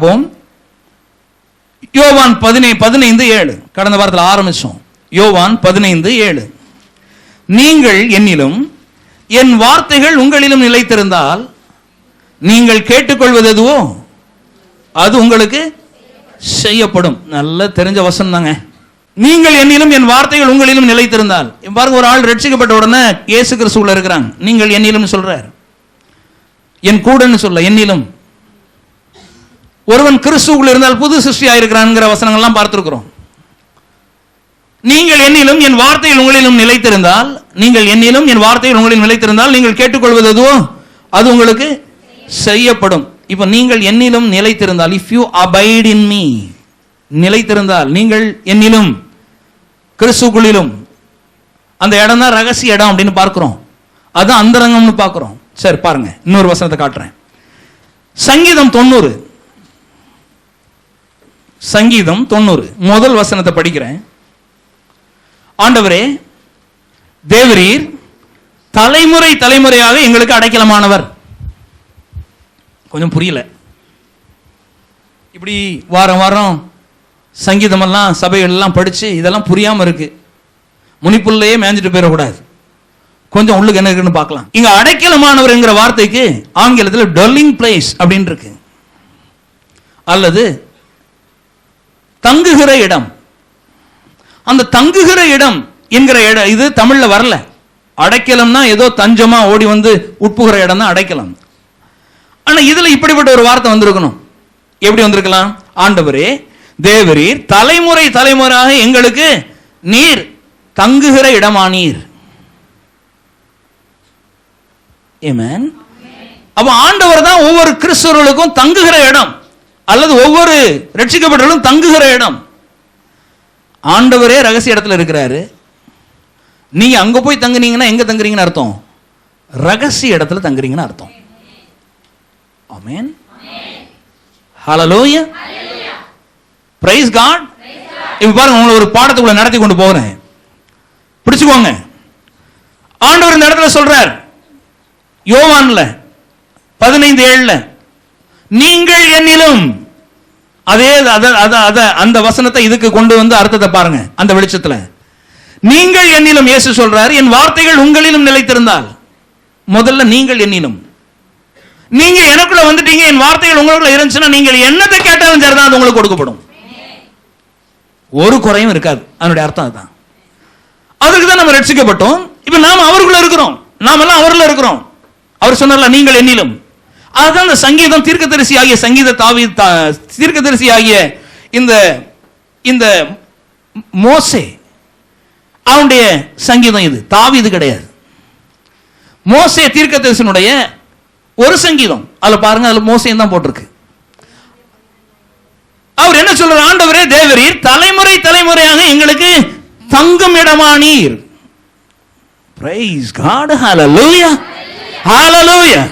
பார்ப்போம். யோவான் 15:7 கடந்த வாரத்தில் ஆரம்பிச்சோம். யோவான் 15:7 நீங்கள் என்னிலும் என் வார்த்தைகள் உங்களிலும் நிலைத்திருந்தால் நீங்கள் கேட்டுக்கொள்வது எதுவோ அது உங்களுக்கு செய்யப்படும். நல்ல தெரிஞ்ச வசனம் தாங்க. நீங்கள் என்னிலும் என் வார்த்தைகள் உங்களிலும் நிலைத்திருந்தால். பாருங்க, ஒரு ஆள் ரட்சிக்கப்பட்ட உடனே இயேசு கிறிஸ்துவுல இருக்கிறாங்க. நீங்கள் என்னிலும் சொல்றார், என் கூடன்னு சொல்ல என்னிலும். ஒருவன் கிறிஸ்துவுக்குள் இருந்தால் புது சிருஷ்டியா இருக்கிறான்ங்கிற வசனங்கள்லாம் பார்த்திருக்கிறோம். நீங்கள் என்னிலும் என் வார்த்தைகள் உங்களிலும் நிலைத்திருந்தால், நீங்கள் என்னிலும் என் வார்த்தைகள் உங்களிலும் நிலைத்திருந்தால் நீங்கள் கேட்டுக்கொள்வது எதுவோ அது உங்களுக்கு செய்யப்படும். இப்ப நீங்கள் என்னிலும் நிலைத்திருந்தால், if you abide in me, நிலைத்திருந்தால், நீங்கள் என்னிலும் கிறிஸ்துவுக்குள்ளிலும், அந்த இடம் தான் ரகசிய இடம் அப்படின்னு பார்க்கிறோம். அதான் அந்தரங்கம்னு பார்க்கிறோம். சரி பாருங்க, இன்னொரு வசனத்தை காட்டுறேன். சங்கீதம் 90 முதல் வசனத்தை படிக்கிறேன். ஆண்டவரே, தேவரீர் தலைமுறை தலைமுறையாக எங்களுக்கு அடைக்கலமானவர். கொஞ்சம் புரியல. இப்படி வாரம் வாரம் சங்கீதமெல்லாம் சபைகள்லாம் படிச்சு இதெல்லாம் புரியாம இருக்கு. முனிப்புள்ளையே மேஞ்சிட்டு போயிடக்கூடாது. கொஞ்சம் உள்ளுக்கு என்ன இருக்குன்னு பார்க்கலாம். இங்க அடைக்கலமானவர் என்கிற வார்த்தைக்கு ஆங்கிலத்தில் டொல்லிங் பிளேஸ் அப்படின்னு இருக்கு, அல்லது தங்குகிற இடம். அந்த தங்குகிற இடம் என்கிற இடம் இது தமிழ்ல வரல. அடைக்கலம்னா ஏதோ தஞ்சமா ஓடி வந்து உட்புகிற இடம் தான் அடைக்கலம். ஆனா இதுல இப்படிப்பட்ட ஒரு வார்த்தை வந்திருக்கணும். எப்படி வந்திருக்கலாம்? ஆண்டவரே, தேவரீர் தலைமுறை தலைமுறையாக எங்களுக்கு நீர் தங்குகிற இடமானீர். ஆமென். அப்ப ஆண்டவர் தான் ஒவ்வொரு கிறிஸ்தவர்களுக்கும் தங்குகிற இடம், அல்லது ஒவ்வொரு ரட்சிக்கப்பட்டவர்களும் தங்குகிற இடம். ஆண்டவரே ரகசிய இடத்துல இருக்கிறாரு. நீங்க அங்க போய் தங்குனீங்கன்னா எங்க தங்குறீங்கன்னு அர்த்தம்? ரகசிய இடத்துல தங்குறீங்கன்னு அர்த்தம். ஆமென். ஹல்லேலூயா. Praise God. இப்ப பாருங்க, உங்களை ஒரு பாடத்துக்குள்ள நடத்தி கொண்டு போறேன், பிடிச்சுக்கோங்க. ஆண்டவர் இந்த இடத்துல சொல்றார், யோவான்ல 15:7 நீங்கள் என்னிலும். அதே அந்த வசனத்தை இதுக்கு கொண்டு வந்து அர்த்தத்தை பாருங்க. அந்த வெளிச்சத்துல நீங்கள் என்னிலும், இயேசு சொல்றார், என் வார்த்தைகள் உங்களிலும் நிலைத்திருந்தால். முதல்ல நீங்கள் என்னிலும். நீங்க எனக்குள்ள வந்துட்டீங்க, என் வார்த்தைகள் உங்களுக்குள்ள இருந்துச்சுன்னா நீங்கள் என்னத்தை கேட்டாலும் சரிதான், அது உங்களுக்கு கொடுக்கப்படும். ஒரு குறையும் இருக்காது. அதனுடைய அர்த்தம் அதுதான். அதுக்கு தான் நம்ம ரட்சிக்கப்பட்டோம். இப்ப நாம அவருக்குள்ள இருக்கிறோம், நாமெல்லாம் அவர்ல இருக்கிறோம். அவர் சொன்னார்ல, நீங்கள் என்னிலும். அதுதான் இந்த சங்கீதம் தீர்க்கதரிசி ஆகிய தீர்க்கதரிசி ஆகிய இந்த மோசே அவனுடைய சங்கீதம். இது தாவீது கிடையாது. மோசே தீர்க்கதரிசனுடைய ஒரு சங்கீதம். அதுல பாருங்க, அதுல மோசேன்னு தான் போட்டிருக்கு. அவர் என்ன சொல்றார்? ஆண்டவரே, தேவரீர் தலைமுறை தலைமுறையாக எங்களுக்கு தங்கும் இடமானீர். Price God. ஹல்லேலூயா, ஹல்லேலூயா.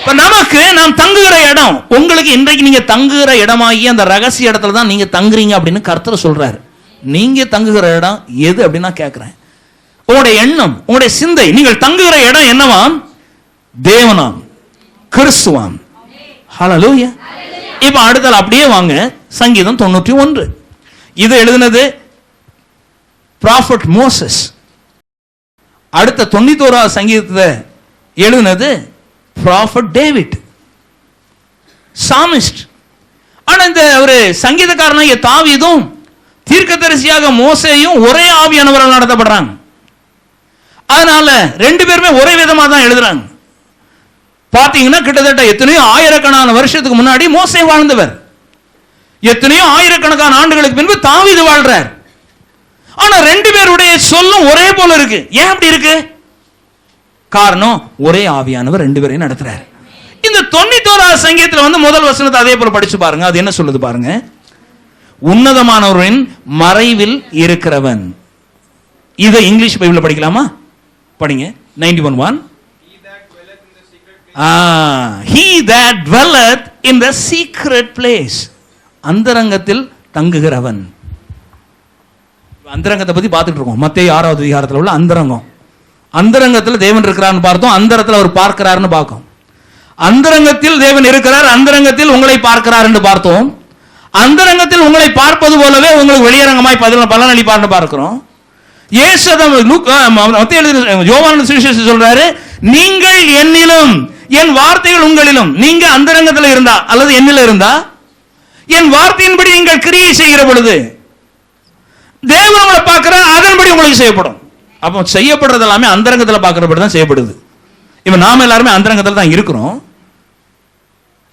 இப்ப நமக்கு நாம் தங்குகிற இடம், உங்களுக்கு இன்றைக்கு நீங்க தங்குகிற இடமாகி அந்த ரகசிய இடத்துல தான் நீங்க தங்குறீங்க அப்படின்னு கர்த்தர் சொல்றாரு. நீங்க தங்குகிற இடம் எது அப்படின்னா கேட்கிறேன். உங்களுடைய எண்ணம், உங்களுடைய சிந்தை, நீங்கள் தங்குகிற இடம் என்னவாம்? தேவனாம், கிறிஸ்துவாம். ஹல்லேலூயா. இப்ப அடுத்த அப்படியே வாங்க, சங்கீதம் 91. இது எழுதினது ப்ராஃபட் மோசஸ். அடுத்த 91வது சங்கீதத்தை எழுதினது ப்ராஃபட் டேவிட், சாமிஸ்ட். ஆனா இந்த ஒரு சங்கீதக்காரனாகிய தாவீதும் தீர்க்கதரிசியாக மோசேயும் ஒரே ஆவியானவரால் நடத்தப்படுறாங்க. அதனால ரெண்டு பேருமே ஒரே விதமா தான் எழுதுறாங்க. பாத்தீங்கன்னா கிட்டத்தட்ட எத்தனையோ ஆயிரக்கணக்கான வருஷத்துக்கு முன்னாடி மோசே வாழ்ந்தவர், எத்தனையோ ஆயிரக்கணக்கான ஆண்டுகளுக்கு பின்பு தாவீது வாழ்றார். ஆனா ரெண்டு பேருடைய சொல்லும் ஒரே போல இருக்கு. ஏன் அப்படி இருக்கு? காரணம், ஒரே ஆவியானவர் ரெண்டு பேரையும் நடத்துறார். இந்த 91வது சங்கீதத்துல வந்து முதல் வசனத்தை அதே போல படிச்சு பாருங்க. அது என்ன சொல்லுது பாருங்க. உன்னதமானவரின் மறைவில் இருக்கிறவன். இதை இங்கிலீஷ் பைபிள்ல படிக்கலாமா? படிங்க. 91:1. He that dwelleth in the secret place. அந்தரங்கத்தில் தங்குகிறவன். அந்தரங்கத்தை பத்தி பார்த்துட்டு இருக்கோம். மத்தேயு 6வது அதிகாரத்தில் உள்ள அந்தரங்கம். அந்தரங்கத்தில் தேவன் இருக்கிறார்னு பார்த்தோம், அந்தரத்தில் அவர் பார்க்கிறார்னு பார்க்கும். அந்தரங்கத்தில் தேவன் இருக்கிறார், அந்தரங்கத்தில் உங்களை பார்க்கிறார் என்று பார்த்தோம். அந்தரங்கத்தில் உங்களை பார்ப்பது போலவே உங்களுக்கு வெளியரங்கமாய் பலனளிப்பார்னு பார்க்கிறோம். இயேசு யோவான் சுவிசேஷம் சொல்றாரு, நீங்கள் என்னிலும் என் வார்த்தைகள் உங்களிலும். நீங்க அந்தரங்கத்தில் இருந்தா அல்லது என்னில இருந்தா, என் வார்த்தையின்படி நீங்கள் கிரியை செய்கிற பொழுது தேவன் உங்களை பார்க்கிறார், அதன்படி உங்களுக்கு செய்யப்படும். அப்போ செய்யப்படுறது எல்லாமே அந்தரங்கத்தில் பார்க்கிறபடி தான் செய்யப்படுது. இப்ப நாம எல்லாருமே அந்தரங்கத்தில் தான் இருக்கிறோம்.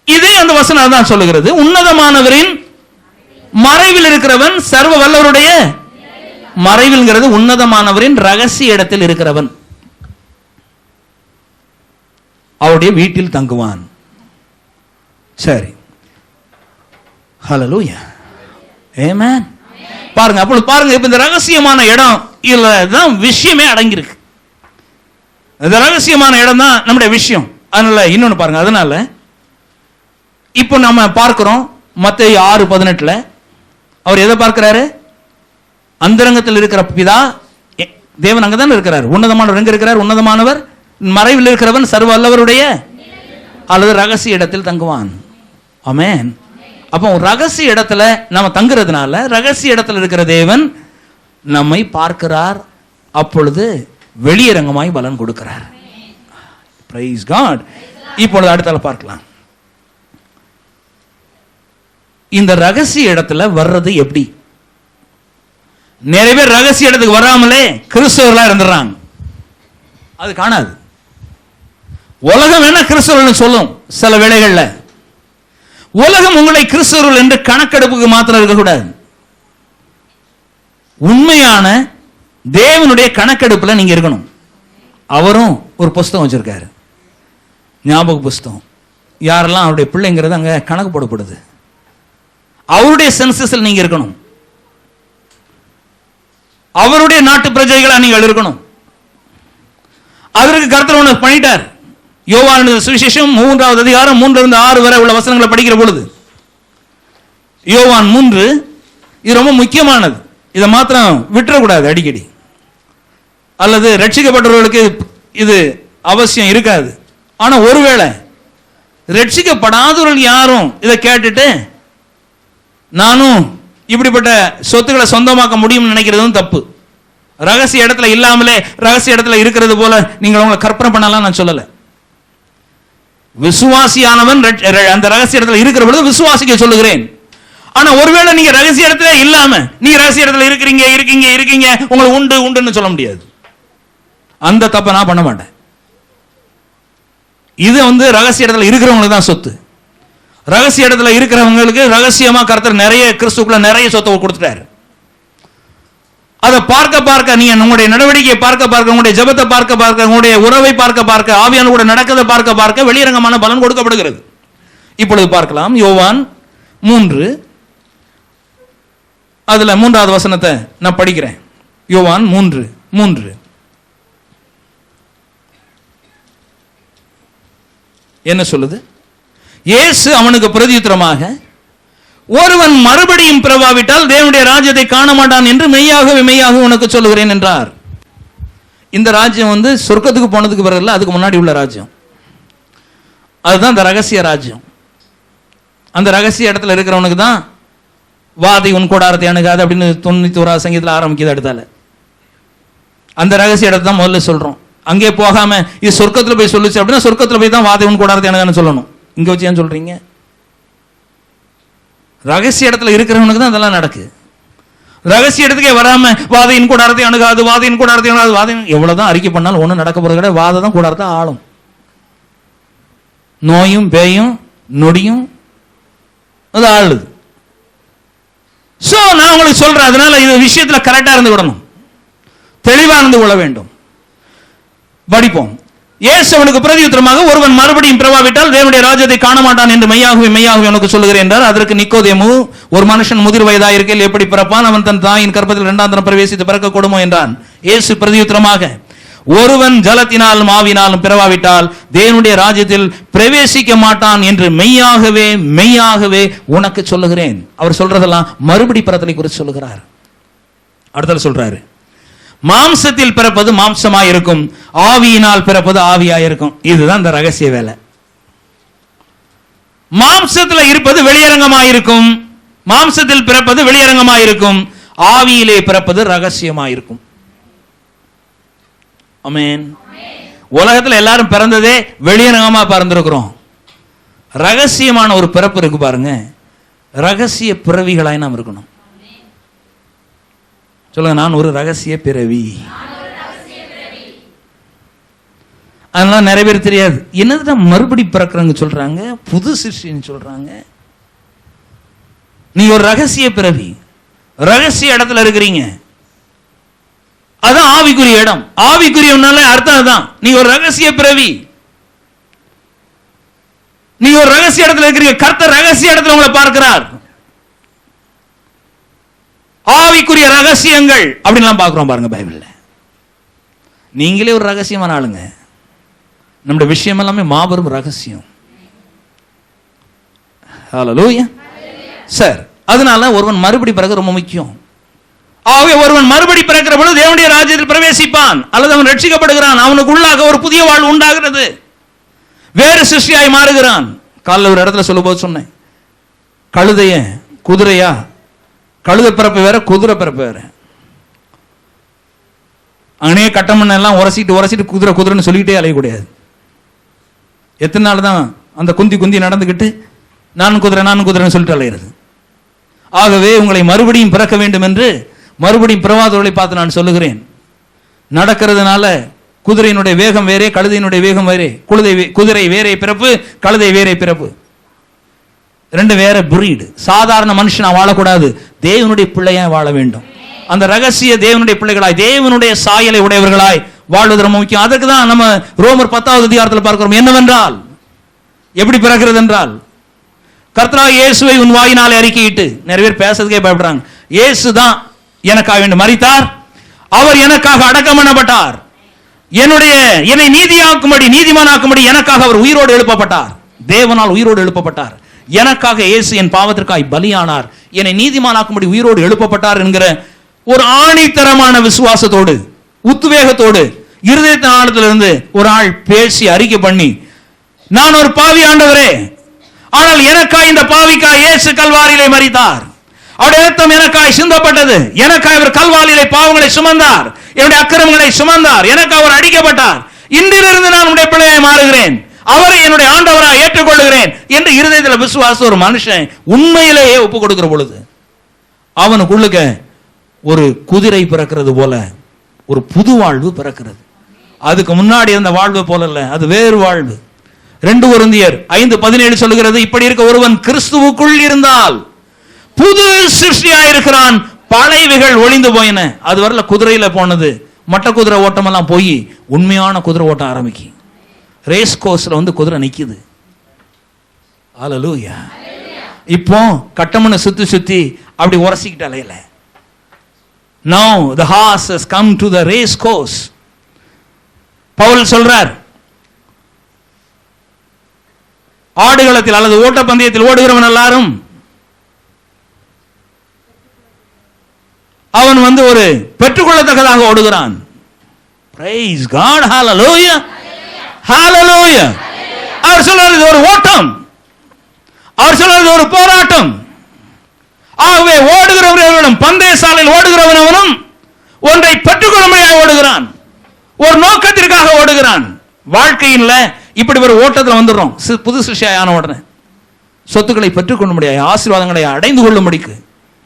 இதே அந்த வசனம் தான் சொல்லுகிறது, உன்னதமானவரின் மறைவில் இருக்கிறவன் சர்வ வல்லவருடைய மறைவில்ங்கிறது உன்னதமானவரின் ரகசிய இடத்தில் இருக்கிறவன் அவருடைய வீட்டில் தங்குவான். சரி, ஹல்லேலூயா, ஆமென். பாருங்க, அப்பொழுது பாருங்க, இப்ப இந்த ரகசியமான இடம் இதுல தான் விஷயமே அடங்கியிருக்கு. இந்த ரகசியமான இடம் தான் நம்முடைய விஷயம். அதனால இன்னொன்னு பாருங்க, அதனால இப்போ நம்ம பார்க்கிறோம் மத்தேயு 6:18 அவர் எதை பார்க்கிறாரு? அந்தரங்கத்தில் இருக்கிற பிதா தேவன் அங்கதான் இருக்கிறார். உன்னதமானவர் எங்க இருக்கிறார்? உன்னதமானவர் மறைவில் இருக்கிறவன் சர்வ வல்லவருடைய அல்லது ரகசிய இடத்தில் தங்குவான். ஆமென். அப்போ ரகசிய இடத்துல நம்ம தங்குறதுனால ரகசிய இடத்துல இருக்கிற தேவன் நம்மை பார்க்கிறார், அப்பொழுது வெளியரங்கமாய் பலன் கொடுக்கிறார். Praise God. இப்பொழுது அடுத்தால பார்க்கலாம், இந்த ரகசிய இடத்துல வர்றது எப்படி? நிறைய பேர் ரகசிய இடத்துக்கு வராமலே கிறிஸ்தவர்களா இருந்துறாங்க. அது காணாது. உலகம் என்ன கிறிஸ்தவர்கள் சொல்லும். சில வேளைகள்ல உலகம் உங்களை கிறிஸ்தவர்கள் என்று கணக்கெடுப்புக்கு மாத்திரம் இருக்கக்கூடாது. உண்மையான தேவனுடைய கணக்கெடுப்புல நீங்க இருக்கணும். அவரும் ஒரு புஸ்தகம் வச்சிருக்காரு, ஞாபக புஸ்தகம். யாரெல்லாம் அவருடைய பிள்ளைங்கிறது அங்க கணக்கு போடப்படுது. அவருடைய சென்சஸில் நீங்க இருக்கணும். அவருடைய நாட்டு பிரஜைகளா நீங்கள் இருக்கணும். அதற்கு கர்த்தர் ஒன்று பண்ணிட்டார். யோவான் சுவிசேஷம் 3வது அதிகாரம் 3-6 வரை உள்ள வசனங்களை படிக்கிற பொழுது, யோவான் 3 இது ரொம்ப முக்கியமானது. இதை மாத்திரம் விட்டுறக்கூடாது அடிக்கடி. அல்லது ரட்சிக்கப்பட்டவர்களுக்கு இது அவசியம் இருக்காது. ஆனா ஒருவேளை ரட்சிக்கப்படாதவர்கள் யாரும் இதை கேட்டுட்டு நானும் இப்படிப்பட்ட சொத்துக்களை சொந்தமாக்க முடியும்னு நினைக்கிறதும் தப்பு. ரகசிய இடத்துல இல்லாமலே ரகசிய இடத்துல இருக்கிறது போல நீங்கள் உங்களை கற்பனை பண்ணலாம் நான் சொல்லல. விசுவாசியானவன் அந்த ரகசிய இடத்துல இருக்கிற பொழுது விசுவாசிக்க சொல்லுகிறேன். ஆனா ஒருவேளை நீங்க ரகசிய இடத்துல இல்லாம நீங்க ரகசிய இடத்துல இருக்கீங்க உங்களை உண்டுன்னு சொல்ல முடியாது. அந்த தப்பை நான் பண்ண மாட்டேன். இது ரகசிய இடத்துல இருக்கிறவங்களுக்கு தான் சொத்து. ரகசிய இடத்துல இருக்கிறவங்களுக்கு ரகசியமா கர்த்தர் நிறைய கிறிஸ்துக்குள்ள நிறைய சொத்தை கொடுத்துட்டாரு. அதை பார்க்க நீங்க உங்களுடைய நடவடிக்கையை பார்க்க உங்களுடைய ஜெபத்தை பார்க்க உங்களுடைய உறவை பார்க்க ஆவியான கூட நடக்கதை பார்க்க வெளியரங்கமான பலன் கொடுக்கப்படுகிறது. இப்பொழுது பார்க்கலாம், யோவான் 3 அதுல 3வது வசனத்தை நான் படிக்கிறேன். யோவான் 3 என்ன சொல்லுது? இயேசு அவனுக்கு பிரதியுத்தரமாக, ஒருவன் மறுபடியும் பிறவாவிட்டால் தேவனுடைய ராஜ்யத்தை காண மாட்டான் என்று மெய்யாக உனக்கு சொல்லுகிறேன் என்றார். இந்த ராஜ்யம் சொர்க்கத்துக்கு போனதுக்கு பிறகு அதுக்கு முன்னாடி உள்ள ராஜ்யம். அதுதான் இந்த ரகசிய ராஜ்யம். அந்த ரகசிய இடத்துல இருக்கிறவனுக்கு தான் வாதை உன் கூடாரத்தை அணுகாது அப்படின்னு 91வது சங்கீதத்தில் ஆரம்பிக்குது. அடுத்தால அந்த ரகசிய இடத்தை தான் முதல்ல சொல்றோம். அங்கே போகாம இது சொர்க்கத்துல போய் சொல்லுச்சு அப்படின்னா சொர்க்கத்துல போய் தான் வாதை உன் கூடாரத்தை அணுகான்னு சொல்லணும். இங்க வச்சு ஏன் சொல்றீங்க? ரகசிய இடத்துல இருக்கிறவனுக்கு தான் அதெல்லாம் நடக்கு. ரகசிய இடத்துக்கே வராம வாதையின் கூடாரத்தை அணுகாது வாதை எவ்வளவுதான் அறிக்கை பண்ணாலும் ஒன்றும் நடக்க போறது கிடையாது. வாதை தான் கூடாரத்தை ஆளும். நோயும் பேயும் நொடியும் அது ஆளுது. சோ நான் உங்களுக்கு சொல்றேன், அதனால இந்த விஷயத்துல கரெக்டா இருந்து விடணும், தெளிவா இருந்து கொள்ள வேண்டும். படிப்போம். இயேசு அவனுக்கு பிரதியுத்தரமாக, ஒருவன் மறுபடியும் பிறவாவிட்டால் தேவனுடைய ராஜ்யத்தை காண மாட்டான் என்று மெய்யாகவே உனக்கு சொல்லுகிறேன் என்றார். அதற்கு நிக்கோதேமு, ஒரு மனுஷன் முதிர் வயதாயிருக்கையில் எப்படி பிறப்பான்? அவன் தன் தாயின் கர்ப்பத்தில் 2ஆம் தரம் பிரவேசித்து பிறக்க கூடுமோ என்றான். இயேசு பிரதியுத்தரமாக, ஒருவன் ஜலத்தினாலும் ஆவினாலும் பிறவாவிட்டால் தேவனுடைய ராஜ்யத்தில் பிரவேசிக்க மாட்டான் என்று மெய்யாகவே உனக்கு சொல்லுகிறேன். அவர் சொல்றதெல்லாம் மறுபடி பிறத்தலை குறித்து சொல்லுகிறார். அடுத்த சொல்றாரு, மாம்சத்தில் பிறப்பது மாம்சமாயிருக்கும், ஆவியினால் பிறப்பது ஆவியாயிருக்கும். இதுதான் இந்த ரகசிய வேலை. மாம்சத்தில் இருப்பது வெளியரங்கமாயிருக்கும், மாம்சத்தில் பிறப்பது வெளியரங்கமாயிருக்கும், ஆவியிலே பிறப்பது ரகசியமாயிருக்கும். ஆமென். உலகத்தில் எல்லாரும் பிறந்ததே வெளியரங்கமா பிறந்திருக்கிறோம். ரகசியமான ஒரு பிறப்பு இருக்கு பாருங்க. ரகசிய பிறவிகளாய் நாம் இருக்கணும். சொல்லுங்க, நான் ஒரு ரகசிய பிறவி. அதெல்லாம் நிறைய பேர் தெரியாது. என்னது மறுபடி பிறக்கிறவங்க சொல்றாங்க, புது சிருஷ்டின்னு சொல்றாங்க. நீ ஒரு ரகசிய பிறவி, ரகசிய இடத்துல இருக்கிறீங்க. அதான் ஆவிக்குரிய இடம். ஆவிக்குரியனால அர்த்தம் அதான், நீ ஒரு ரகசிய பிறவி, நீ ஒரு ரகசிய இடத்துல இருக்கிறீங்க. கர்த்தர் ரகசிய இடத்துல உங்களை பார்க்கிறார். ஆவிக்குரிய ரகசியங்கள் அப்படின்லாம் பார்க்கிறோம் பாருங்க பைபிள்ல. நீங்களே ஒரு ரகசியமான ஆளுங்க. நம்முடைய விஷயம் எல்லாமே மாபெரும் ரகசியம். ஹல்லேலூயா. சார், அதனால ஒருவன் மறுபடி பிறகு ரொம்ப முக்கியம். ஆகவே ஒருவன் மறுபடி பிறக்கிற பொழுது தேவனுடைய ராஜ்யத்தில் பிரவேசிப்பான், அல்லது அவன் ரட்சிக்கப்படுகிறான். அவனுக்கு உள்ளாக ஒரு புதிய வாழ்வு உண்டாகிறது, வேறு சிருஷ்டியாய் மாறுகிறான். காலையில் ஒரு இடத்துல சொல்லும்போது சொன்னேன், கழுதைய குதிரையா, கழுதை பிறப்பு வேற, குதிரை பிறப்பு வேற. அங்கனே கட்டமண்ண எல்லாம் உரசிட்டு குதிரை குதிரைன்னு சொல்லிக்கிட்டே அலையக்கூடாது. எத்தனை நாள் தான் அந்த குந்தி நடந்துக்கிட்டு நான் குதிரைன்னு சொல்லிட்டு அலையிறது. ஆகவே உங்களை மறுபடியும் பிறக்க வேண்டும் என்று மறுபடியும் பிறவாதவர்களை பார்த்து நான் சொல்லுகிறேன். நடக்கிறதுனால குதிரையினுடைய வேகம் வேறே, கழுதையினுடைய வேகம் வேறே. குதிரை வேறே பிறப்பு, கழுதை வேறே பிறப்பு. ரெண்டு வேற பிரீடு. சாதாரண மனுஷனா வாழக்கூடாது, தேவனுடைய பிள்ளையா வாழ வேண்டும். அந்த ரகசிய தேவனுடைய பிள்ளைகளாய், தேவனுடைய சாயலை உடையவர்களாய் வாழ்வது ரொம்ப முக்கியம். அதுக்கு தான் நம்ம ரோமர் 10வது அதிகாரத்தில் பார்க்கிறோம். என்னவென்றால், எப்படி பிறக்கிறது என்றால், கர்த்தராகிய இயேசுவை உன் வாயினாலே அறிக்கையிட்டு, நிறைய பேர் பேசுறதுக்கே பயப்படுறாங்க. இயேசு தான் எனக்காக வேண்டி மரித்தார், அவர் எனக்காக அடக்கம் பண்ணப்பட்டார், என்னை நீதிமானாக்கும்படி எனக்காக அவர் உயிரோடு எழுப்பப்பட்டார், தேவனால் உயிரோடு எழுப்பப்பட்டார், எனக்காக இயேசு என் பாவத்திற்காய் பலியானார், என்னை நீதிமானாக்கும்படி உயிரோடு எழுப்பப்பட்டார் என்கிற ஒரு ஆணித்தரமான விசுவாசத்தோடு, உத்வேகத்தோடு, இருதயத்தின் ஆழத்திலிருந்து ஒரு ஆள் பேசி அறிக்கை பண்ணி, நான் ஒரு பாவி ஆண்டவரே, ஆனால் எனக்காய் இந்த பாவிக்காய் இயேசு கல்வாரியிலே மரித்தார், அவருடைய இரத்தம் எனக்காய் சிந்தப்பட்டது, எனக்காய் அவர் கல்வாரியிலே பாவங்களை சுமந்தார், என்னுடைய அக்கிரமங்களை சுமந்தார், எனக்காக அவர் அடிக்கப்பட்டார், இன்றிலிருந்து நான் உடைய பிள்ளையாய் மாறுகிறேன், அவரை என்னுடைய ஆண்டவராக ஏற்றுக்கொள்கிறேன் என்று இருதயத்தில் விசுவாச ஒரு மனுஷன் உண்மையிலேயே ஒப்பு கொடுக்கிற பொழுது அவனுக்குள்ளுக்க ஒரு குதிரை பிறக்கிறது போல ஒரு புது வாழ்வு பிறக்கிறது. அதுக்கு முன்னாடி இருந்த வாழ்வு போல இல்ல, அது வேறு வாழ்வு. 2 கொரிந்தியர் 5:17 சொல்லுகிறது, இப்படி இருக்க ஒருவன் கிறிஸ்துவுக்குள் இருந்தால் புது சிருஷ்டியாயிருக்கிறான், பழையவைகள் ஒளிந்து போயின. அது வரல குதிரையில போனது, மற்ற குதிரை ஓட்டம் எல்லாம் போய் உண்மையான குதிரை ஓட்டம் ஆரம்பிக்கும். ரேஸ் கோர்ஸ்ல வந்து குதிரை நிக்குது. ஹல்லேலூயா. இப்போ கட்டமனை சுத்தி அப்படி உரசிக்கிட்டு அலையல. Now the horse has come to the race course. Pavul சொல்றார், ஆடுகளத்தில் அல்லது ஓட்டப்பந்தயத்தில் ஓடுகிறவன் எல்லாரும் அவன் வந்து ஒரு பெற்றுக்கொள்ளத்தக்கதாக ஓடுகிறான். Praise God. Hallelujah. Hallelujah. அவர் சொல்றார், இது ஒரு ஓட்டம், அவர் சொல்றார் இது ஒரு போராட்டம். ஆகவே ஓடுகிறவர்களும் பந்தய சாலையில் ஓடுகிறவனும் ஒன்றை பெற்றுக்கொள்ளும்படியாக ஓடுகிறான், ஒரு நோக்கத்திற்காக ஓடுகிறான். வாழ்க்கையில் இப்படி ஒரு ஓட்டத்தில் வந்துடுறோம். புது சிருஷ்டியான உடனே சொத்துக்களை பெற்றுக்கொள்ள முடியாது, ஆசீர்வாதங்களை அடைந்து கொள்ளும்படிக்கு,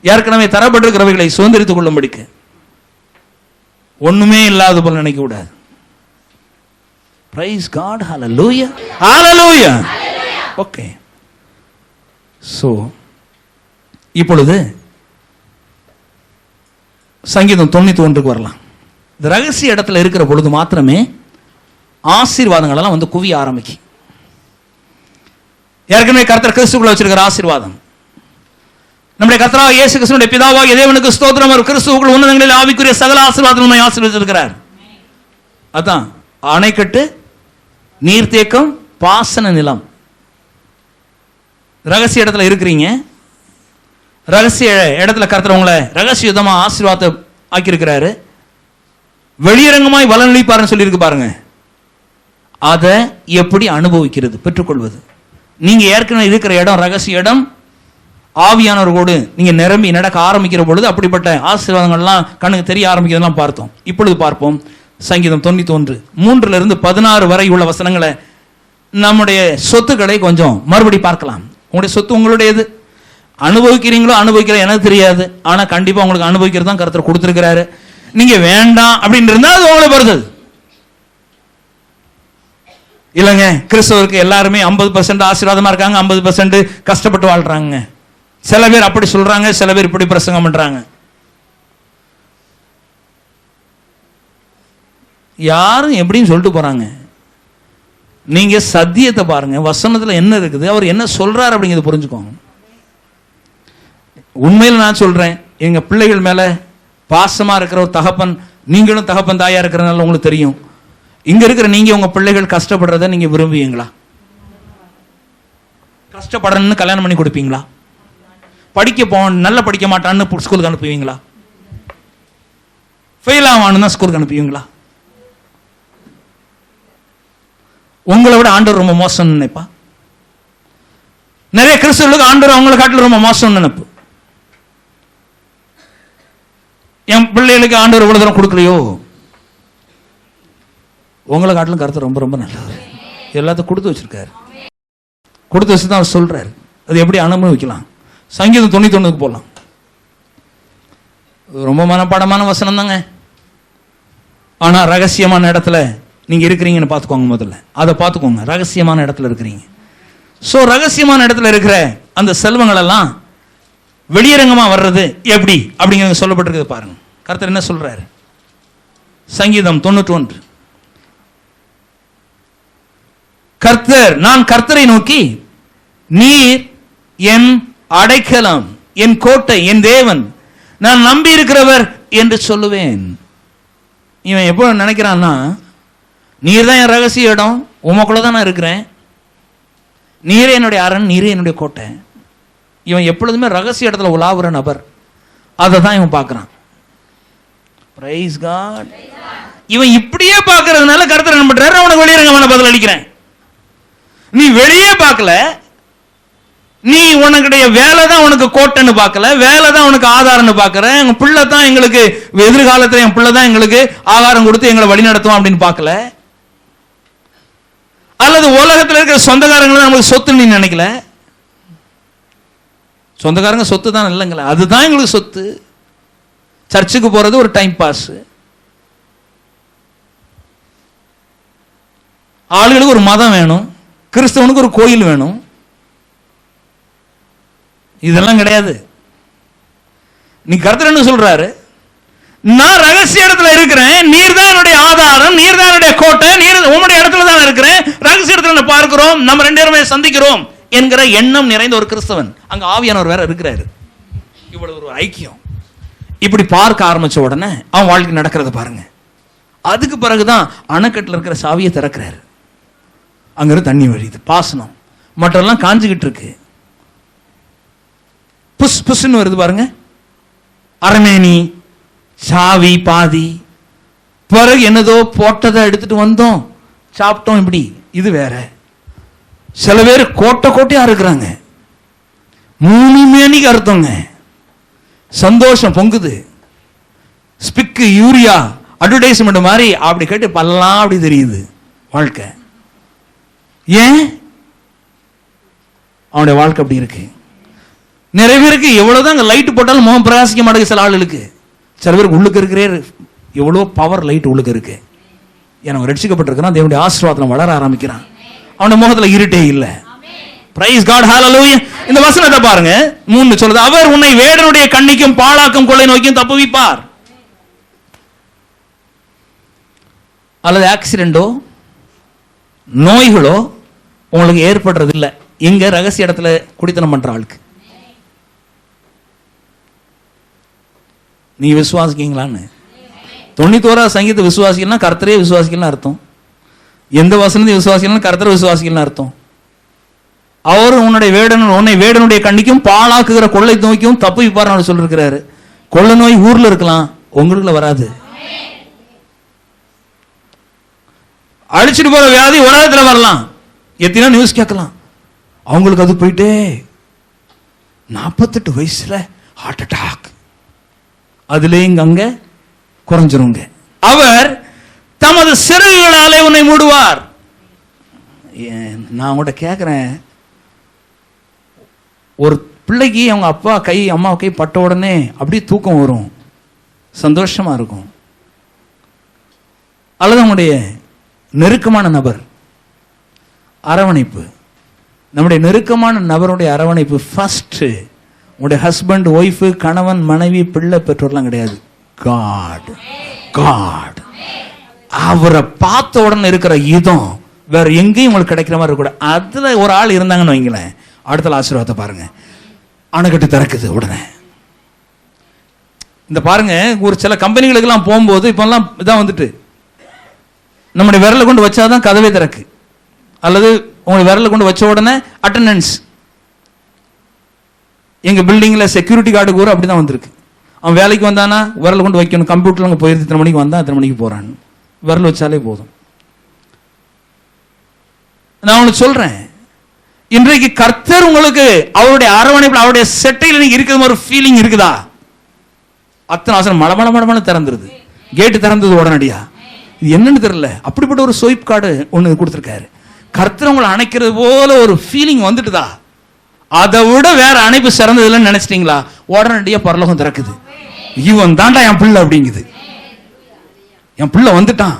ஏற்கனவே தரப்பட்டிருக்கிறவைகளை சுதந்திரித்துக் கொள்ளும்படிக்கு, ஒண்ணுமே இல்லாத போல நினைக்க கூடாது. Praise God. Hallelujah. Hallelujah. Okay. So இப்பொழுது சங்கீதம் 91க்கு வரலாம். இந்த ரகசிய இடத்துல இருக்கிற பொழுது மாத்திரமே ஆசீர்வாதங்கள் எல்லாம் வந்து குவிய ஆரம்பிக்கும். ஏற்கனவே கர்த்தர் கிறிஸ்துக்குள்ள வச்சிருக்கிற ஆசீர்வாதம், நம்முடைய கர்த்தராகிய இயேசு கிறிஸ்துவினுடைய பிதாவாகிய தேவனுக்கு ஸ்தோத்திரம், அவர் கிறிஸ்துவுக்குள் உன்னதங்களில் ஆவிக்குரிய சகல ஆசீர்வாதங்களை ஆசீர்வதித்திருக்கிறார். அதான் அணைக்கட்டு, நீர்த்தேக்கம், பாசன நிலம். ரகசிய இடத்துல இருக்கிறீங்க, ரகசிய இடத்துல கர்த்தர் உங்களை ரகசியமா ஆசீர்வாதத்தை ஆக்கியிருக்கிறாரு. வெளியரங்கமாய் பலனளிப்பாருன்னு சொல்லியிருக்கு பாருங்க. அதை எப்படி அனுபவிக்கிறது, பெற்றுக்கொள்வது? நீங்க ஏற்கனவே இருக்கிற இடம் ரகசிய இடம். ஆவியானவரோடு நீங்க நிரம்பி நடக்க ஆரம்பிக்கிற பொழுது அப்படிப்பட்ட ஆசீர்வாதங்கள்லாம் கண்ணுக்கு தெரிய ஆரம்பிக்கிறதெல்லாம் பார்த்தோம். இப்பொழுது பார்ப்போம் சங்கீதம் 91 3-16 வரை உள்ள வசனங்களை. நம்முடைய சொத்துக்களை கொஞ்சம் மறுபடி பார்க்கலாம். உங்களுடைய சொத்து உங்களுடையது. அனுபவிக்கிறீங்களோ அனுபவிக்கிற எனக்கு தெரியாது. ஆனா கண்டிப்பா உங்களுக்கு அனுபவிக்கிறது தான் கர்த்தர் கொடுத்திருக்கிறாரு. நீங்க வேண்டாம் அப்படின்னு இருந்தா அது உங்களை பொறுத்தது இல்லைங்க. கிறிஸ்தவருக்கு எல்லாருமே 50% ஆசீர்வாதமா இருக்காங்க, 50% கஷ்டப்பட்டு வாழ்றாங்க. சில பேர் அப்படி சொல்றாங்க, சில பேர் இப்படி பிரசங்கம் பண்றாங்க. யாரும் எப்படின்னு சொல்லிட்டு போறாங்க. நீங்க சத்தியத்தை பாருங்க, வசனத்துல என்ன இருக்குது, அவர் என்ன சொல்றாரு அப்படிங்கிறது புரிஞ்சுக்கோங்க. உண்மையில் நான் சொல்றேன், எங்க பிள்ளைகள் மேல பாசமா இருக்கிற ஒரு தகப்பன், நீங்களும் தகப்பன் தாயா இருக்கிறனால உங்களுக்கு தெரியும். இங்க இருக்கிற நீங்க உங்க பிள்ளைகள் கஷ்டப்படுறத நீங்க விரும்புவீங்களா? கஷ்டப்படணும்னு கல்யாணம் பண்ணி கொடுப்பீங்களா? நல்லா படிக்க மாட்டான்னு ஸ்கூலுக்கு அனுப்புவீங்களா? ஃபெயில் ஆவான்னு தான் ஸ்கூலுக்கு அனுப்புவீங்களா? உங்களை விட ஆண்டவர் ரொம்ப மோசம்னு நினைப்பா? நிறைய கிறிஸ்தவர்களுக்கு ஆண்டவர் அவங்களை காட்டில ரொம்ப மோசம்னு நினைப்பு. என் பிள்ளைகளுக்கு ஆண்டவர் இவ்வளவு தூரம் கொடுக்கலையோ, உங்களை காட்டிலும் கருத்து ரொம்ப ரொம்ப நல்லது. எல்லாத்தையும் கொடுத்து வச்சிருக்காரு. கொடுத்து வச்சு தான் அவர் சொல்றாரு. அது எப்படி அனுபவிக்கலாம்? சங்கீதம் 91 போகலாம். ரொம்ப மனப்பாடமான வசனம் தாங்க. ஆனா ரகசியமான இடத்துல நீங்க இருக்கிறீங்கன்னு பார்த்துக்கோங்க. முதல்ல அதை பார்த்துக்கோங்க. ரகசியமான இடத்துல இருக்கிறீங்க. சோ ரகசியமான இடத்துல இருக்கிற அந்த செல்வங்கள் எல்லாம் வெளியரங்கமா வர்றது எப்படி அப்படிங்கிறது சொல்லப்பட்டிருக்கிறது பாருங்க. கர்த்தர் என்ன சொல்றாரு? சங்கீதம் 91. கர்த்தர், நான் கர்த்தரை நோக்கி, நீர் என் அடைக்கலம், என் கோட்டை, என் தேவன், நான் நம்பி இருக்கிறவர் என்று சொல்லுவேன். இவன் எப்போ நினைக்கிறான்னா, நீர் தான் என் ரகசிய இடம், உமக்குள்ள தான் நான் இருக்கிறேன், நீரே என்னுடைய அரண், நீரே என்னுடைய கோட்டை. இவன் எப்பொழுதுமே ரகசிய இடத்துல உலாவுற நபர். அதை தான் இவன் பார்க்கிறான். Praise God. இவன் இப்படியே பார்க்கறதுனால கர்த்தர் என்ன பண்றாரு? அவனுக்கு வெளியரங்கமான பதில் அளிக்கிறேன். நீ வெளியே பார்க்கல, நீ உனக்குடைய வேலை தான் உனக்கு கோட்டைன்னு பார்க்கல, வேலை தான் உனக்கு ஆதாரம்னு பார்க்கற, எங்க பிள்ளை தான் எங்களுக்கு எதிர்காலத்தில், என் பிள்ளை தான் எங்களுக்கு ஆகாரம் கொடுத்து எங்களை வழி நடத்தும் அப்படின்னு பார்க்கல, அல்லது உலகத்தில் இருக்கிற சொந்தக்காரங்களை நம்மளுக்கு சொத்து நீ நினைக்கல. சொந்தக்காரங்க சொத்து தான் இல்லைங்களா? அதுதான் எங்களுக்கு சொத்து. சர்ச்சுக்கு போறது ஒரு டைம் பாஸ். ஆளுகளுக்கு ஒரு மதம் வேணும், கிறிஸ்தவனுக்கு ஒரு கோயில் வேணும். இதெல்லாம் கிடையாது. நீ கர்த்தர் என்ன சொல்றாரு? நான் ரகசிய இடத்துல இருக்கிறேன், நீர் தான் என்னுடைய ஆதாரம், நீர் தான் என்னுடைய கோட்டை, நீர் உங்களுடைய இடத்துல தான் இருக்கிறேன், ரகசிய இடத்துல பார்க்கிறோம், நம்ம ரெண்டு பேருமே சந்திக்கிறோம் என்கிற எண்ணம் நிறைந்த ஒரு கிறிஸ்தவன். அங்க ஆவியானவர் வேற இருக்கிறாரு. இவ்வளவு ஒரு ஐக்கியம். இப்படி பார்க்க ஆரம்பிச்ச உடனே அவன் வாழ்க்கை நடக்கிறத பாருங்க. அதுக்கு பிறகுதான் அணைக்கட்டில் இருக்கிற சாவியை திறக்கிறாரு. அங்கிருந்து தண்ணி வழியுது, பாசனம். மற்றெல்லாம் காஞ்சுகிட்டு இருக்கு, புஷ் புஷ்ன்னு வருது பாருங்க. அரமேனி சாவி பாதி. பிறகு என்னதோ போட்டதை எடுத்துட்டு வந்தோம், சாப்பிட்டோம். இப்படி இது வேற. சில பேர் கோட்டை கோட்டையா இருக்கிறாங்க, 3 மேனிக்கு அர்த்தங்க. சந்தோஷம் பொங்குது. ஸ்பிக்கு யூரியா அட்வர்டைஸ்மெண்ட் மாதிரி அப்படி கேட்டு பல்லாம் அப்படி தெரியுது வாழ்க்கை. ஏன் அவனுடைய வாழ்க்கை அப்படி இருக்கு? நிறைய பேருக்கு எவ்வளவுதான் லைட் போட்டாலும் முகம் பிரகாசிக்க மாட்டேங்குது. சில ஆளுகளுக்கு, சில பேருக்கு உள்ளுக்கு இருக்கிறே எவ்வளோ பவர் லைட் உள்ளுக்கு இருக்கு. எனக்கு ரட்சிக்கப்பட்டிருக்கிறான், தேவனுடைய ஆசீர்வாதம் வளர ஆரம்பிக்கிறான், அவனுடைய முகத்துல இருட்டே இல்லை. பிரைஸ் காட், ஹalleluya. இந்த வசனத்தை பாருங்க. 3 சொல்லுது, அவர் உன்னை வேடனுடைய கண்ணிக்கும் பாழாக்கும் கொள்ளை நோக்கியும் தப்புவிப்பார். அல்லது ஆக்சிடென்டோ நோய்களோ உங்களுக்கு ஏற்படுறது இல்லை எங்க ரகசிய இடத்துல குடித்தனம் பண்ற ஆளுக்கு. நீ விசுவாசிக்கீங்களான்னு 91 சங்கீத விசுவாசிக்கலாம், கர்த்தரே விசுவாசிக்கலாம் அர்த்தம். எந்த வசனத்தையும் விசுவாசிக்கலாம், கர்த்தரை விசுவாசிக்கலாம் அர்த்தம். அவர் உன்னை வேடனுடைய கண்ணிக்கும் பாழாக்குகிற கொள்ளை நோய்க்கும் தப்புவிப்பார் சொல்லிருக்கிறாரு. கொள்ளை நோய் ஊர்ல இருக்கலாம், உங்களுக்குள்ள வராது. அடிச்சுட்டு போற வியாதி உலகத்துல வரலாம். எத்தனை நியூஸ் கேட்கலாம், அவங்களுக்கு அது போயிட்டே 48 வயசுல ஹார்ட் அட்டாக். அதுல அங்க குறைஞ்சிருங்க. அவர் தமது சிறகுகளாலே உன்னை மூடுவார். நான் உங்கள்கிட்ட கேட்கிறேன், ஒரு பிள்ளைக்கு அவங்க அப்பா கை அம்மா கை பட்ட உடனே அப்படியே தூக்கம் வரும், சந்தோஷமா இருக்கும். அல்லது உங்களுடைய நெருக்கமான நபர் அரவணைப்பு, நம்முடைய நெருக்கமான நபருடைய அரவணைப்பு ஃபர்ஸ்ட். உங்களுடைய ஹஸ்பண்ட் ஒய்ஃபு, கணவன் மனைவி பிள்ளை பெற்றோர்லாம் கிடையாது. காட் காட் அவரை பார்த்த உடனே இருக்கிற இதம் வேற எங்கேயும் உங்களுக்கு கிடைக்கிற மாதிரி இருக்க. அதுல ஒரு ஆள் இருந்தாங்கன்னு வைங்களேன், அடுத்த ஆசீர்வாதத்தை பாருங்க, அணைக்கட்டு திறக்குது உடனே. இந்த பாருங்க, ஒரு சில கம்பெனிகளுக்கெல்லாம் போகும்போது இப்பெல்லாம் இதான் வந்துட்டு, நம்முடைய விரலை கொண்டு வச்சாதான் கதவே திறக்கு, அல்லது உங்களை விரலை கொண்டு வச்ச உடனே அட்டெண்டன்ஸ். எங்க பில்டிங்ல செக்யூரிட்டி கார்டு கூட அப்படிதான் வந்திருக்கு. அவன் வேலைக்கு வந்தானா விரலை கொண்டு வைக்கணும், கம்ப்யூட்டர்ல அங்கே போயிருந்து இத்தனை மணிக்கு வந்தா இத்தனை மணிக்கு போறான்னு விரல் வச்சாலே போதும். நான் உங்களுக்கு சொல்றேன், இன்றைக்கு கர்த்தர் உங்களுக்கு அவருடைய அரவணைப்பில் அவருடைய செட்டையில் நீங்க இருக்கிற ஒரு ஃபீலிங் இருக்குதா? அத்தனை அவசரம் மழை மழை மழை திறந்துருது, கேட்டு திறந்தது உடனடியா. இது என்னன்னு தெரியல, அப்படிப்பட்ட ஒரு ஸ்வைப் கார்டு ஒன்று கொடுத்துருக்காரு. கர்த்தர் உங்களை அணைக்கிறது போல ஒரு ஃபீலிங் வந்துட்டுதா? அதை விட வேற அணைப்பு சிறந்தது இல்லைன்னு நினைச்சிட்டீங்களா? உடனடியா பரலோகம் திறக்குது. இவன் தாண்டா என் பிள்ளை அப்படிங்குது, என் பிள்ளை வந்துட்டான்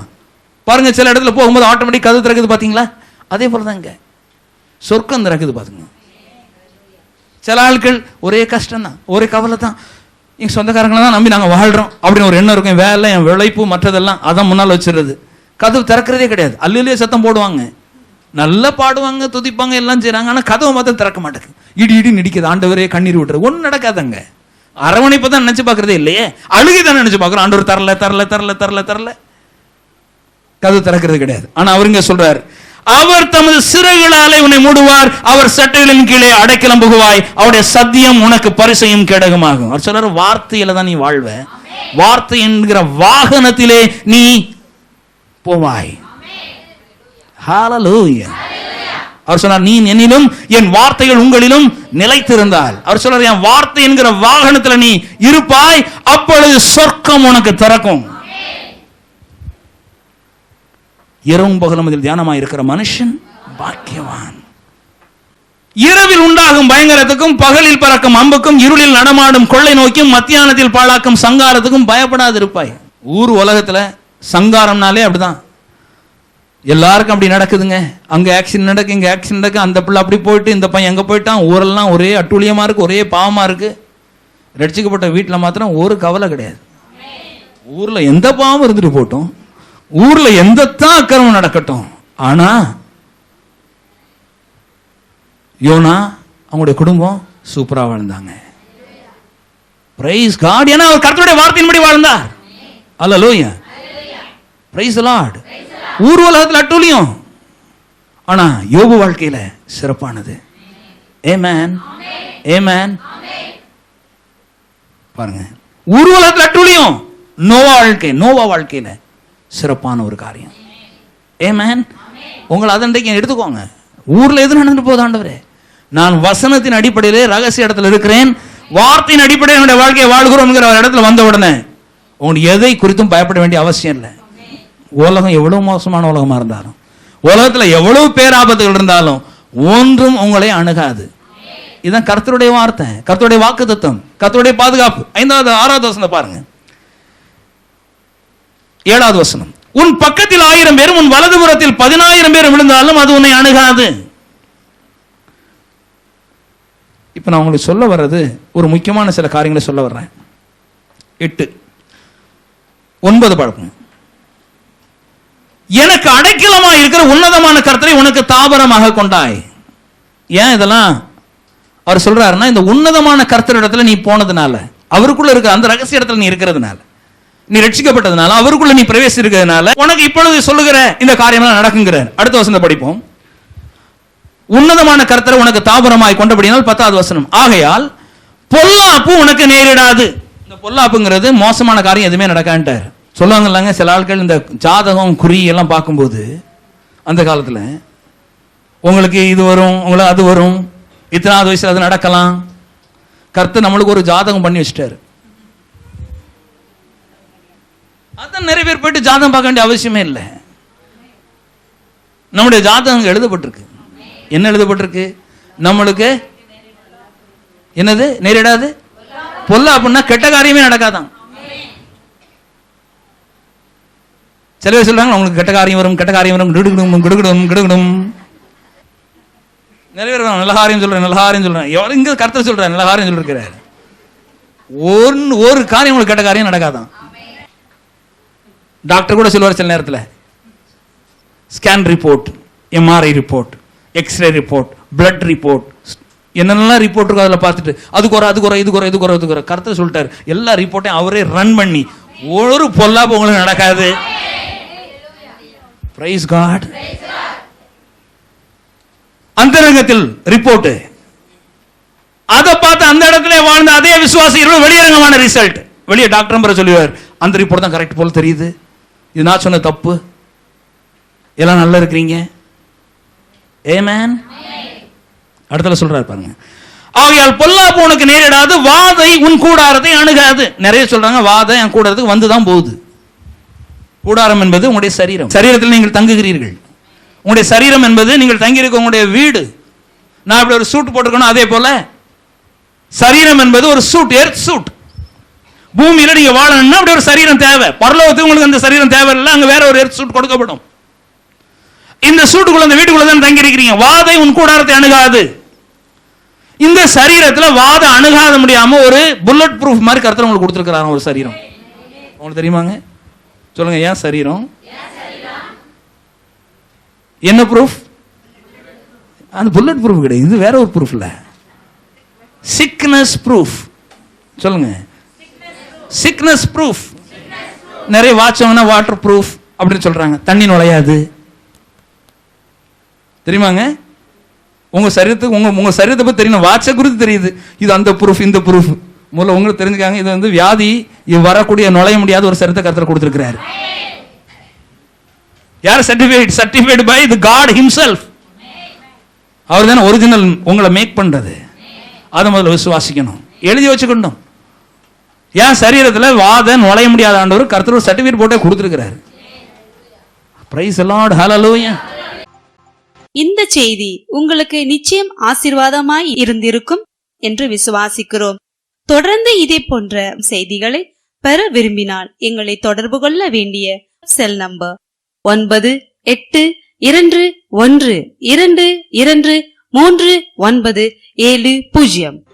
பாருங்க. சில இடத்துல போகும்போது ஆட்டோமேட்டிக் கதவு திறக்குது பாத்தீங்களா? அதே போலதான் இங்க சொர்க்கம் திறக்குது பாத்துங்க. சில ஆட்கள் ஒரே கஷ்டம் தான், ஒரே கவலை தான், எங்க சொந்தக்காரங்களை தான் நம்பி நாங்க வாழ்றோம் அப்படின்னு ஒரு எண்ணம் இருக்கும். வேலை, என் விளைப்பு, மற்றதெல்லாம் அதான் முன்னால் வச்சிருது. கதவு திறக்கிறதே கிடையாது. அல்லையே சத்தம் போடுவாங்க, நல்லா பாடுவாங்க, துதிப்பாங்க, எல்லாம் செய்யறாங்க. ஆனா கதவை மாத்திரம் திறக்க மாட்டேங்குது. இடி இடி நிடிக்குது, ஆண்டவரே கண்ணீர் விட்டுறது ஒன்றும் நடக்காதங்க. அரவணைப்பு தான் நினைச்சு பாக்குறதே இல்லையே, அழுகை தான் நினைச்சு பாக்குறோம். ஆண்டவர் தரல தரல தரல தரல தரல, கதவு திறக்கிறது கிடையாது. ஆனா அவருங்க சொல்றார், அவர் தமது சிறகுகளாலே உன்னை மூடுவார், அவர் சட்டைகளின் கீழே அடைக்கலம் புகுவாய், அவருடைய சத்தியம் உனக்கு பரிசையும் கேடகமாகும். அவர் சொல்றாரு, வார்த்தையில தான் நீ வாழ்வ, வார்த்தை என்கிற வாகனத்திலே நீ போவாய். ஹல்லேலூயா. அவர் சொன்னார், நீ என்னிலும் என் வார்த்தைகள் உங்களிலும் நிலைத்திருந்தால், அவர் சொல்றார், என் வார்த்தை என்கிற வாகனத்துல நீ இருப்பாய், அப்பொழுது சொர்க்கம் உனக்கு திறக்கும். இரவும் பகலும் அதில் தியானமாய் இருக்கிற மனுஷன் பாக்கியவான். இரவில் உண்டாகும் பயங்கரத்துக்கும், பகலில் பறக்கும் அம்புக்கும், இருளில் நடமாடும் கொள்ளை நோக்கியும், மத்தியானத்தில் பாழாக்கும் சங்காரத்துக்கும் பயப்படாது இருப்பாய். ஊர் உலகத்துல சங்காரம்னாலே அப்படிதான், எல்லாருக்கும் அப்படி நடக்குதுங்க. அங்க ஆக்சிடென்ட் நடக்கு, இங்க ஆக்சிடென்ட் நடக்கு, அந்த பிள்ளை அப்படி போயிட்டு, இந்த பையன் எங்க போயிட்டான், ஊரெல்லாம் ஒரே அட்டூழியமா இருக்கு, ஒரே பாவமா இருக்கு. ரட்சிக்கப்பட்ட வீட்டுல மாத்திரம் ஒரு கவலை கிடையாது. ஊர்ல எந்த பாவம் இருந்துட்டு போட்டோம், ஊர்ல எந்த தான் அக்கிரமம் நடக்கட்டும். ஆனா யோனா அவங்களுடைய குடும்பம் சூப்பரா வாழ்ந்தாங்க. Praise God. ஏன்னா அவர் கர்த்தருடைய வார்த்தையின்படி வாழ்ந்தார். அல்லேலூயா. Praise the Lord. ஊர் உலகத்தில் அட்டூழியம், ஆனா யோபு வாழ்க்கையில சிறப்பானது. ஆமென் ஆமென். பாருங்க, ஊர் உலகத்தில் அட்டூழியம், நோவா வாழ்க்கையில சிறப்பான ஒரு காரியம். ஆமென். உங்களை அதன்றைக்கு எடுத்துக்கோங்க. ஊர்ல எது நடந்து போகுது, ஆண்டவரே நான் வசனத்தின் அடிப்படையிலே ரகசிய இடத்துல இருக்கிறேன், வார்த்தையின் அடிப்படையில் என்னுடைய வாழ்க்கையை வாழ்கிறோம் இடத்துல வந்த உடனே உங்களுக்கு எதை குறித்தும் பயப்பட வேண்டிய அவசியம் இல்லை. உலகம் எவ்வளவு மோசமான உலகமா இருந்தாலும், உலகத்துல எவ்வளவு பேராபத்துகள் இருந்தாலும் ஒன்றும் உங்களை அணுகாது. இதுதான் கர்த்தருடைய வார்த்தை, கர்த்தருடைய வாக்குத்தத்தம், கர்த்தருடைய பாதுகாப்பு. 5வது 6வது வசனம் பாருங்க. 7வது வசனம், உன் பக்கத்தில் 1000 பேரும் உன் வலதுபுறத்தில் 10,000 பேர் விழுந்தாலும் அது உன்னை அணுகாது. இப்ப நான் உங்களுக்கு சொல்ல வர்றது ஒரு முக்கியமான சில காரியங்களை சொல்ல வர்றேன். 8 9 பழக்கம். எனக்கு அடைக்கலமாக இருக்கிற உன்னதமான கர்த்தரை உனக்கு தாபரமாக கொண்டாய். ஏன் இதெல்லாம் அவர் சொல்றாருன்னா, இந்த உன்னதமான கர்த்தர் இடத்துல நீ போனதுனால, அவருக்குள்ள இருக்கிற அந்த ரகசிய இடத்துல நீ இருக்கிறதுனால, நீ ரட்சிக்கப்பட்டதுனால, அவருக்குள்ள நீ பிரவேசிக்கிறதுனால உனக்கு இப்பொழுது சொல்லுகிற இந்த காரியம்லாம் நடக்குங்கிறார். அடுத்த வசனத்தை படிப்போம். உன்னதமான கர்த்தரை உனக்கு தாபரமாய் கொண்டபடியால் 10வது வசனம், ஆகையால் பொல்லாப்பு உனக்கு நேரிடாது. இந்த பொல்லாப்புங்கிறது மோசமான காரியம் எதுவுமே நடக்கான்ட்டார். சொல்லுவாங்க இல்லைங்க, சில ஆட்கள் இந்த ஜாதகம் குறி எல்லாம் பார்க்கும்போது அந்த காலத்தில் உங்களுக்கு இது வரும், உங்களுக்கு அது வரும், இத்தனாவது வயசுல அது நடக்கலாம். கர்த்தர் நம்மளுக்கு ஒரு ஜாதகம் பண்ணி வச்சிட்டாரு. அதான் நிறைய பேர் போயிட்டு ஜாதகம் பார்க்க வேண்டிய அவசியமே இல்லை. நம்முடைய ஜாதகம் எழுதப்பட்டிருக்கு. என்ன எழுதப்பட்டிருக்கு? நம்மளுக்கு என்னது நேரிடாது பொல்ல அப்படின்னா கெட்ட காரியமே நடக்காதான். சில பேர் சொல்றாங்க உங்களுக்கு கெட்ட காரியம் வரும், கெட்ட காரியம் வரும், கிடுகிடும் கிடுகிடும் கிடுகிடும். நிறைய பேர் நல்ல காரியம் சொல்றேன், நல்ல காரியம் சொல்றேன். எவ்வளவு இங்க கர்த்தர் சொல்றாரு நல்ல காரியம் சொல்லிருக்கிறாரு. ஒரு காரியம் உங்களுக்கு கெட்ட காரியம் நடக்காதான். டாக்டர் கூட சொல்லுவார் சில நேரத்தில், scan report, MRI report, X-ray report, blood report, என்னென்னலாம் ரிப்போர்ட் இருக்கோ அதில் பார்த்துட்டு அது குறை இது குறை இது குறை. கர்த்தர் சொல்லிட்டாரு எல்லா ரிப்போர்ட்டையும் அவரே ரன் பண்ணி ஒரு பொல்லாப்பு உங்களுக்கு நடக்காது. Price God. அந்தரங்கத்தில் ரிப்போர்ட், அதை பார்த்து அந்த இடத்துல வாழ்ந்த அதே விசுவாசிகள் வெளியரங்கமான ரிசல்ட். வெளியே டாக்டர் சொல்லுவார் அந்த ரிப்போர்ட் தான் கரெக்ட் போல தெரியுது, இது நான் சொன்ன தப்பு, எல்லாம் நல்லா இருக்கிறீங்க. ஆமென். அடுத்தல சொல்றாரு பாருங்க, ஆகையால் பொல்லாப்பு உனக்கு நேரிடாது, வாதை உன் கூடாரத்தை அணுகாது. நிறைய சொல்றாங்க வாதை என் கூடாரத்துக்கு வந்துதான் போகுது. கூடாரம் என்பது உங்களுடைய சரீரம். சரீரத்தில் நீங்கள் தங்குகிறீர்கள். உங்களுடைய சரீரம் என்பது நீங்கள் தங்கி இருக்க உங்களுடைய வீடு. நான் இப்படி ஒரு சூட் போட்டிருக்கணும், அதே போல சரீரம் என்பது ஒரு சூட், எர்த் சூட். பூமியில நீங்க வாழணும்னா அப்படி ஒரு சரீரம் தேவை. பரலோகத்துக்கு உங்களுக்கு அந்த சரீரம் தேவை இல்லை, அங்க வேற ஒரு எர்த் சூட் கொடுக்கப்படும். இந்த சூட்டுக்குள்ள அந்த வீட்டுக்குள்ள தான் தங்கி இருக்கிறீங்க. வாதை உன் கூடாரத்தை அணுகாது. இந்த சரீரத்தில் வாதை அணுகாத முடியாம ஒரு புல்லட் ப்ரூஃப் மாதிரி கர்த்தர் உங்களுக்கு கொடுத்துருக்கிறாங்க ஒரு சரீரம். உங்களுக்கு தெரியுமாங்க? சொல்லுங்க, ஏன் சரீரம் என்ன ப்ரூஃப்? அந்த புல்லட் ப்ரூஃப் கிடையாது, இது வேற ஒரு ப்ரூஃப் இல்ல, சிக்னஸ் ப்ரூஃப். சொல்லுங்க, சிக்னஸ் ப்ரூஃப். நிறைய வாட்சவங்கன்னா வாட்டர் ப்ரூஃப் அப்படின்னு சொல்றாங்க, தண்ணி நுழையாது. தெரியுமாங்க? உங்க சரீரத்துக்கு உங்க சரீரத்தை பத்தி தெரியணும். வாட்சை குறித்து தெரியுது, இது அந்த ப்ரூஃப் இந்த ப்ரூஃப். முதல்ல உங்களுக்கு தெரிஞ்சுக்காங்க, இது வந்து வியாதி வரக்கூடிய நுழைய முடியாத ஒரு சரீரத்தை கர்த்தர் கொடுத்திருக்கிறார். யார் certified? Certified by the God himself. அவர் தானே ஒரிஜினல் உங்களை மேக் பண்றது. அதை முதல்ல விசுவாசிக்கணும், எழுதி வச்சுக்கணும். ஏன் சரீரத்தில் வாத நுழைய முடியாத ஆண்டவர் கர்த்தர் ஒரு சர்டிஃபிகேட் போட்டே கொடுத்திருக்கிறார். பிரைஸ் தி லார்ட், ஹalleluya. இந்த செய்தி உங்களுக்கு நிச்சயம் ஆசீர்வாதமாய் இருந்திருக்கும் என்று விசுவாசிக்கிறோம். தொடர்ந்து இதே போன்ற செய்திகளை பெற விரும்பினால் எங்களை தொடர்பு கொள்ள வேண்டிய செல் நம்பர் 9821222390.